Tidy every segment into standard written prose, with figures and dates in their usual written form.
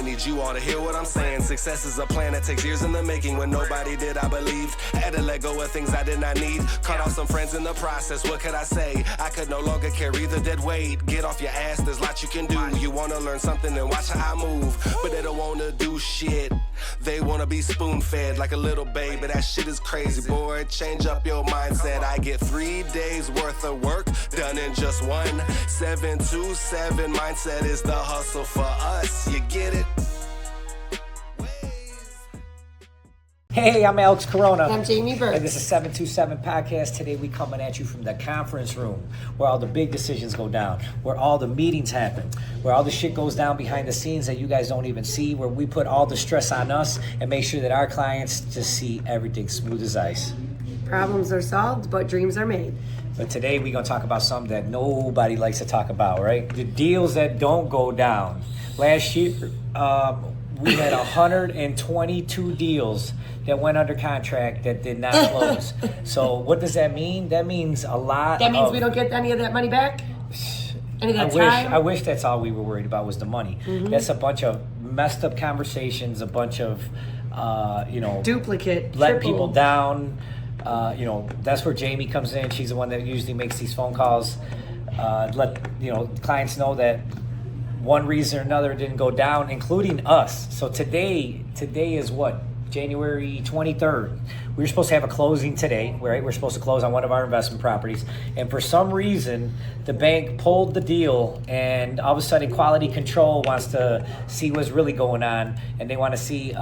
I need you all to hear what I'm saying. Success is a plan that takes years in the making. When nobody did, I believed. I had to let go of things I did not need. Cut off some friends in the process, what could I say? I could no longer carry the dead weight. Get off your ass, there's lots you can do. You wanna learn something and watch how I move, but they don't wanna do shit. They wanna be spoon-fed like a little baby. That shit is crazy, boy. Change up your mindset. I get 3 days worth of work done in just one. 727 mindset is the hustle for us. You get it? Hey, I'm Alex Corona. I'm Jaime Birks. And this is 727 Podcast. Today we coming at you from the conference room where all the big decisions go down, where all the meetings happen, where all the shit goes down behind the scenes that you guys don't even see, where we put all the stress on us and make sure that our clients just see everything smooth as ice. Problems are solved, but dreams are made. But today we're going to talk about something that nobody likes to talk about, right? The deals that don't go down. Last year, we had 122 deals that went under contract that did not close. So what does that mean? That means a lot. That means we don't get any of that money back? Any of that time? I wish that's all we were worried about was the money. Mm-hmm. That's a bunch of messed up conversations, a bunch of, duplicate, letting triple. people down. That's where Jamie comes in. She's the one that usually makes these phone calls. Let clients know that one reason or another didn't go down, including us. So today is what? January 23rd. We were supposed to have a closing today, right? We're supposed to close on one of our investment properties. And for some reason, the bank pulled the deal, and all of a sudden quality control wants to see what's really going on, and they want to see,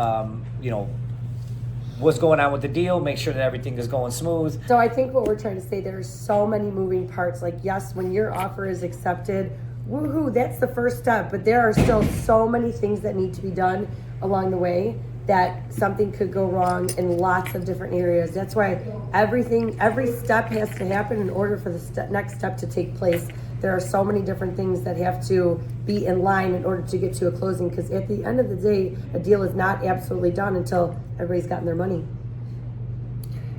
what's going on with the deal, make sure that everything is going smooth. So I think what we're trying to say, there are so many moving parts. Like, yes, when your offer is accepted, woohoo, that's the first step. But there are still so many things that need to be done along the way that something could go wrong in lots of different areas. That's why every step has to happen in order for the next step to take place. There are so many different things that have to be in line in order to get to a closing, because at the end of the day, a deal is not absolutely done until everybody's gotten their money.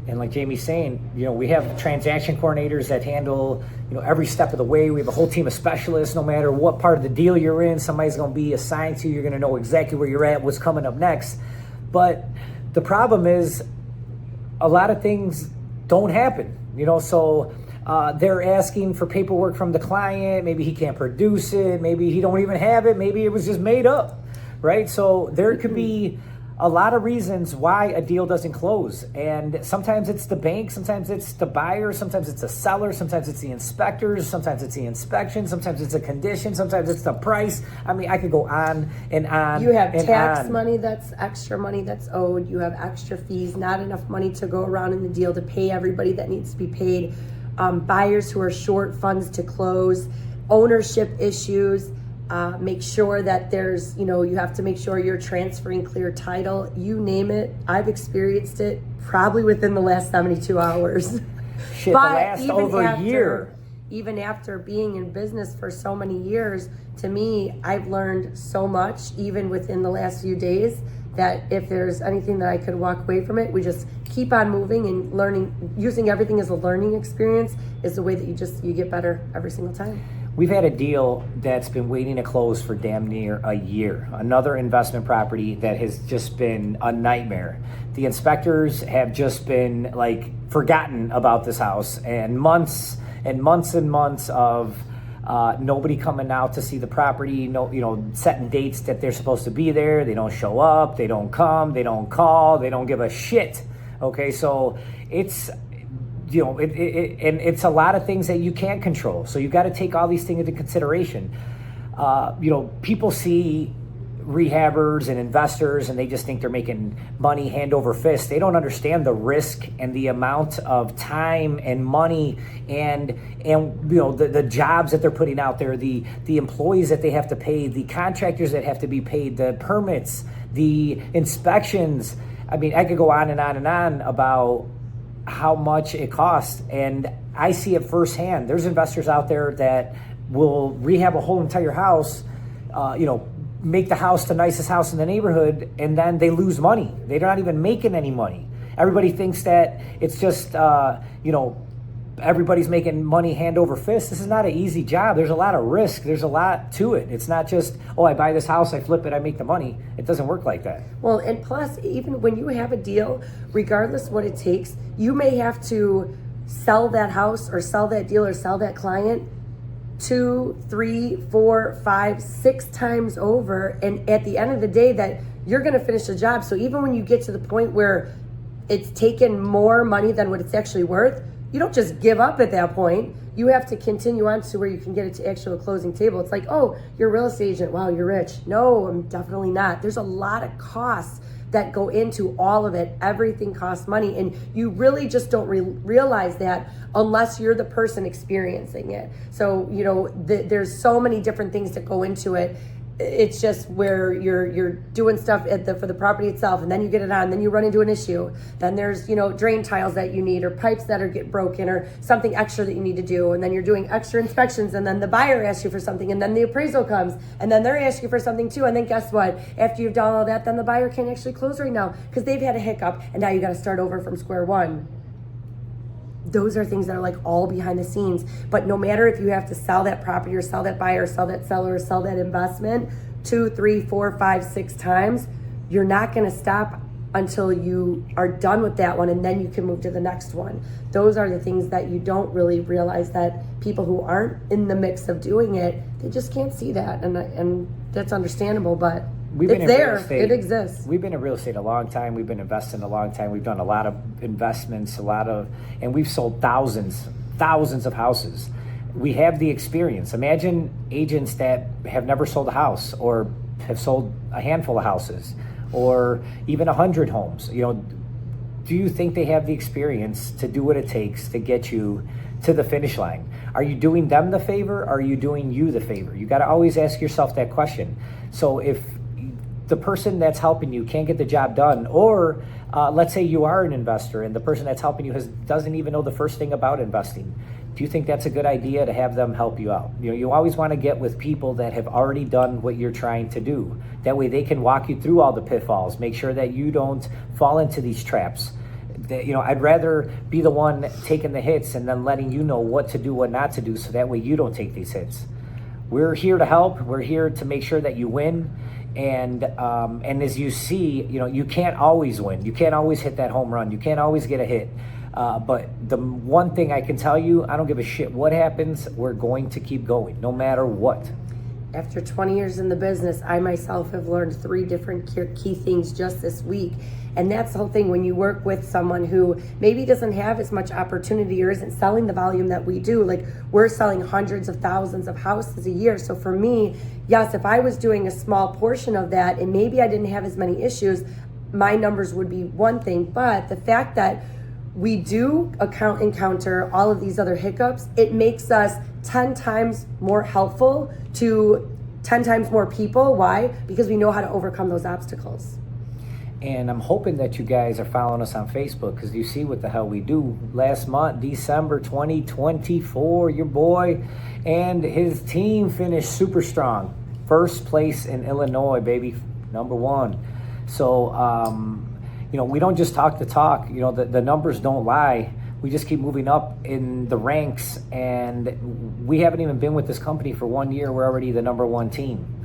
And like Jamie's saying, we have transaction coordinators that handle, every step of the way. We have a whole team of specialists. No matter what part of the deal you're in, somebody's going to be assigned to you. You're going to know exactly where you're at, what's coming up next. But the problem is a lot of things don't happen, so they're asking for paperwork from the client. Maybe he can't produce it. Maybe he don't even have it. Maybe it was just made up, right? So there could be a lot of reasons why a deal doesn't close. And sometimes it's the bank, sometimes it's the buyer, sometimes it's the seller, sometimes it's the inspectors, sometimes it's the inspection, sometimes it's a condition, sometimes it's the price. I mean, I could go on and on. You have tax money that's extra money that's owed. You have extra fees, not enough money to go around in the deal to pay everybody that needs to be paid. Buyers who are short funds to close, ownership issues. Make sure that there's, you have to make sure you're transferring clear title. You name it. I've experienced it probably within the last 72 hours. Shit, but the last over a year. Even after being in business for so many years, to me, I've learned so much, even within the last few days, that if there's anything that I could walk away from it, we just keep on moving and learning. Using everything as a learning experience is the way that you get better every single time. We've had a deal that's been waiting to close for damn near a year. Another investment property that has just been a nightmare. The inspectors have just been forgotten about this house, and months and months and months of nobody coming out to see the property, setting dates that they're supposed to be there. They don't show up, they don't come, they don't call, they don't give a shit. Okay, so it's and it's a lot of things that you can't control. So you've got to take all these things into consideration. People see rehabbers and investors and they just think they're making money hand over fist. They don't understand the risk and the amount of time and money and the jobs that they're putting out there, the employees that they have to pay, the contractors that have to be paid, the permits, the inspections. I mean, I could go on and on and on about how much it costs, and I see it firsthand. There's investors out there that will rehab a whole entire house, make the house the nicest house in the neighborhood, and then they lose money. They're not even making any money. Everybody thinks that it's just everybody's making money hand over fist. This is not an easy job. There's a lot of risk. There's a lot to it. It's not just, oh, I buy this house, I flip it, I make the money. It doesn't work like that. Well, and plus, even when you have a deal, regardless what it takes, you may have to sell that house or sell that deal or sell that client 2, 3, 4, 5, 6 times over. And at the end of the day, that you're going to finish the job. So even when you get to the point where it's taken more money than what it's actually worth, you don't just give up at that point. You have to continue on to where you can get it to actual closing table. It's like, oh, you're a real estate agent. Wow, you're rich. No, I'm definitely not. There's a lot of costs that go into all of it. Everything costs money. And you really just don't realize that unless you're the person experiencing it. So, you know, there's so many different things that go into it. It's just where you're doing stuff for the property itself, and then you get it on, then you run into an issue. Then there's, you know, drain tiles that you need, or pipes that get broken, or something extra that you need to do. And then you're doing extra inspections, and then the buyer asks you for something, and then the appraisal comes, and then they're asking you for something too. And then guess what? After you've done all that, then the buyer can't actually close right now because they've had a hiccup, and now you got to start over from square one. Those are things that are like all behind the scenes. But no matter if you have to sell that property or sell that buyer or sell that seller or sell that investment 2, 3, 4, 5, 6 times, you're not going to stop until you are done with that one, and then you can move to the next one. Those are the things that you don't really realize, that people who aren't in the mix of doing it, they just can't see that. And that's understandable, but it's there. It exists. We've been in real estate a long time. We've been investing a long time. We've done a lot of investments, and we've sold thousands of houses. We have the experience. Imagine agents that have never sold a house, or have sold a handful of houses, or even 100 homes. You know, do you think they have the experience to do what it takes to get you to the finish line? Are you doing them the favor? Or are you doing you the favor? You got to always ask yourself that question. So if the person that's helping you can't get the job done, or let's say you are an investor and the person that's helping you doesn't even know the first thing about investing, do you think that's a good idea to have them help you out? You know, you always want to get with people that have already done what you're trying to do. That way they can walk you through all the pitfalls, make sure that you don't fall into these traps. You know, I'd rather be the one taking the hits and then letting you know what to do, what not to do, so that way you don't take these hits. We're here to help. We're here to make sure that you win. And as you see, you know, you can't always win. You can't always hit that home run. You can't always get a hit. But the one thing I can tell you, I don't give a shit what happens. We're going to keep going, no matter what. After 20 years in the business, I myself have learned 3 different key things just this week. And that's the whole thing. When you work with someone who maybe doesn't have as much opportunity or isn't selling the volume that we do, like we're selling hundreds of thousands of houses a year. So for me, yes, if I was doing a small portion of that and maybe I didn't have as many issues, my numbers would be one thing. But the fact that we do encounter all of these other hiccups, it makes us 10 times more helpful to 10 times more people. Why? Because we know how to overcome those obstacles. And I'm hoping that you guys are following us on Facebook, because you see what the hell we do. Last month, December 2024, your boy and his team finished super strong. First place in Illinois, baby, number 1. So, you know, we don't just talk the talk. You know, the numbers don't lie. We just keep moving up in the ranks, and we haven't even been with this company for 1 year. We're already the number 1 team.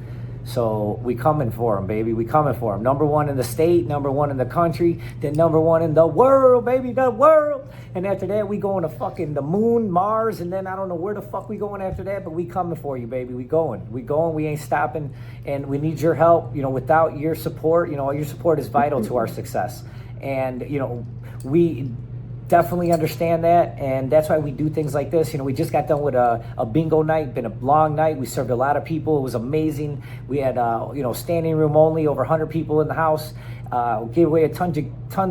So we coming for them, baby. We coming for them. Number 1 in the state, number 1 in the country, then number 1 in the world, baby, the world. And after that, we going to fucking the moon, Mars, and then I don't know where the fuck we going after that, but we coming for you, baby. We going, we ain't stopping, and we need your help. You know, without your support, you know, your support is vital to our success. And, you know, we definitely understand that, and that's why we do things like this. You know, we just got done with a bingo night. Been a long night. We served a lot of people. It was amazing. We had you know, standing room only, over 100 people in the house. Gave away tons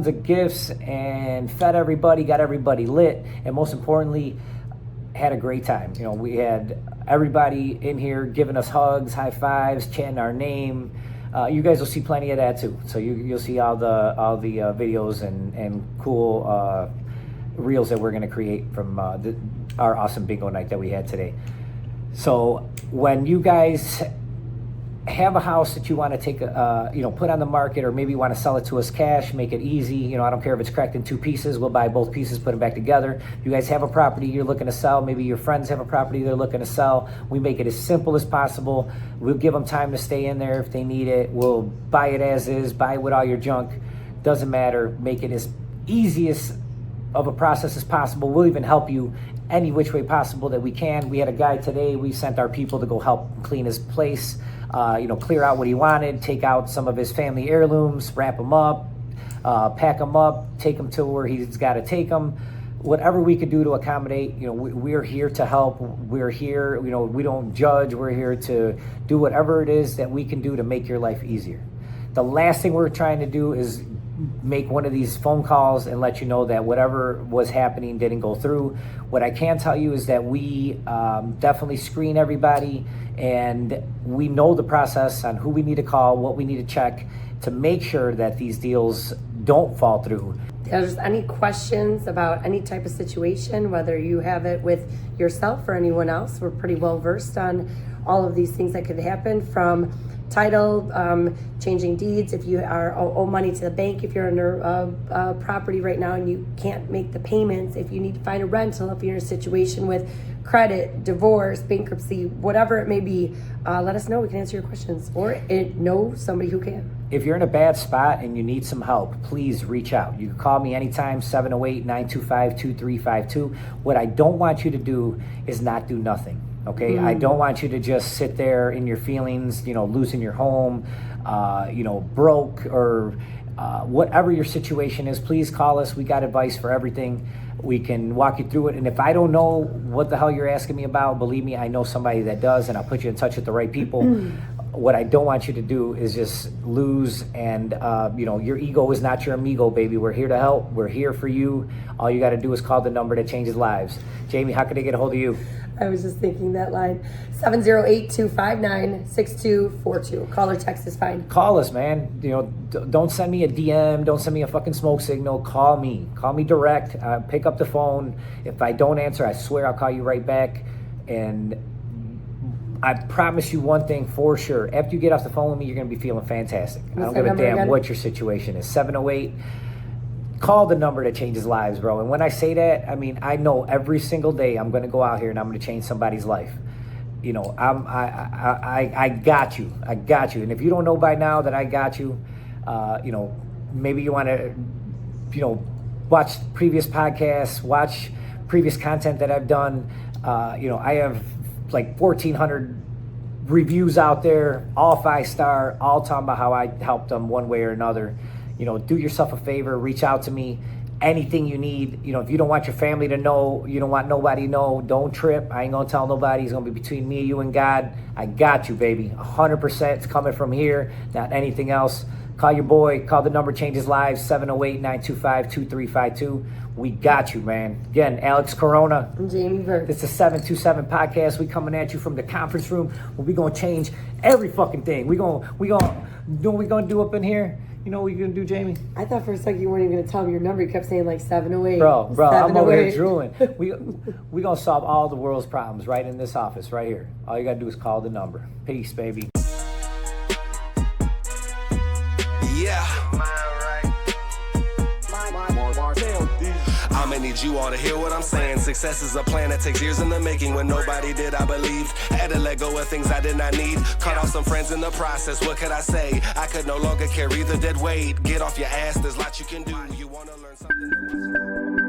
of gifts and fed everybody, got everybody lit, and most importantly, had a great time. You know, we had everybody in here giving us hugs, high fives, chanting our name. You guys will see plenty of that too. So you'll see all the videos and cool reels that we're going to create from our awesome bingo night that we had today. So when you guys have a house that you want to take, put on the market, or maybe you want to sell it to us cash, make it easy. I don't care if it's cracked in 2 pieces. We'll buy both pieces, put them back together. You guys have a property you're looking to sell. Maybe your friends have a property they're looking to sell. We make it as simple as possible. We'll give them time to stay in there if they need it. We'll buy it as is, buy it with all your junk. Doesn't matter. Make it as easy of a process as possible. We'll even help you any which way possible that we can. We had a guy today. We sent our people to go help clean his place. Clear out what he wanted, take out some of his family heirlooms, wrap them up, pack them up, take them to where he's got to take them. Whatever we could do to accommodate, we're here to help. We're here, we don't judge. We're here to do whatever it is that we can do to make your life easier. The last thing we're trying to do is make one of these phone calls and let you know that whatever was happening didn't go through. What I can tell you is that we definitely screen everybody, and we know the process on who we need to call, what we need to check to make sure that these deals don't fall through. If there's any questions about any type of situation, whether you have it with yourself or anyone else, we're pretty well versed on all of these things that could happen, from title, changing deeds, if you are owe money to the bank, if you're under a property right now and you can't make the payments, if you need to find a rental, if you're in a situation with credit, divorce, bankruptcy, whatever it may be, let us know. We can answer your questions, or know somebody who can. If you're in a bad spot and you need some help, please reach out. You can call me anytime, 708-925-2352. What I don't want you to do is not do nothing. Okay, I don't want you to just sit there in your feelings, losing your home, broke, or whatever your situation is. Please call us. We got advice for everything. We can walk you through it. And if I don't know what the hell you're asking me about, believe me, I know somebody that does, and I'll put you in touch with the right people. What I don't want you to do is just lose, and your ego is not your amigo, baby. We're here to help. We're here for you. All you got to do is call the number that changes lives. Jamie, how can they get a hold of you? I was just thinking that line. 708-259-6242. Call or text is fine. Call us, man. Don't send me a DM. Don't send me a fucking smoke signal. Call me. Call me direct. Pick up the phone. If I don't answer, I swear I'll call you right back. And I promise you one thing for sure. After you get off the phone with me, you're going to be feeling fantastic. I don't give a damn what your situation is. 708. Call the number that changes lives, bro. And when I say that, I mean, I know every single day I'm going to go out here and I'm going to change somebody's life. I got you. I got you. And if you don't know by now that I got you, maybe you want to, watch previous podcasts, watch previous content that I've done. I have like 1,400 reviews out there, all 5-star, all talking about how I helped them one way or another. Do yourself a favor, reach out to me. Anything you need, if you don't want your family to know, you don't want nobody to know, don't trip. I ain't gonna tell nobody. It's gonna be between me, you, and God. I got you, baby. 100%. It's coming from here, not anything else. Call your boy. Call the number changes lives, 708-925-2352. We got you, man. Again, Alex Corona. I'm Jaime Birks. It's a 727 podcast. We coming at you from the conference room where we gonna change every fucking thing. We gonna know what we gonna do up in here. You know what you gonna do, Jamie? I thought for a second you weren't even gonna tell me your number. You kept saying like 708. Bro, 708. I'm over here drooling. We gonna solve all the world's problems right in this office, right here. All you gotta do is call the number. Peace, baby. Yeah. I'ma need you all to hear what I'm saying. Success is a plan that takes years in the making. When nobody did, I believed. Had to let go of things I did not need. Cut off some friends in the process. What could I say? I could no longer carry the dead weight. Get off your ass, there's lots you can do. You wanna learn something?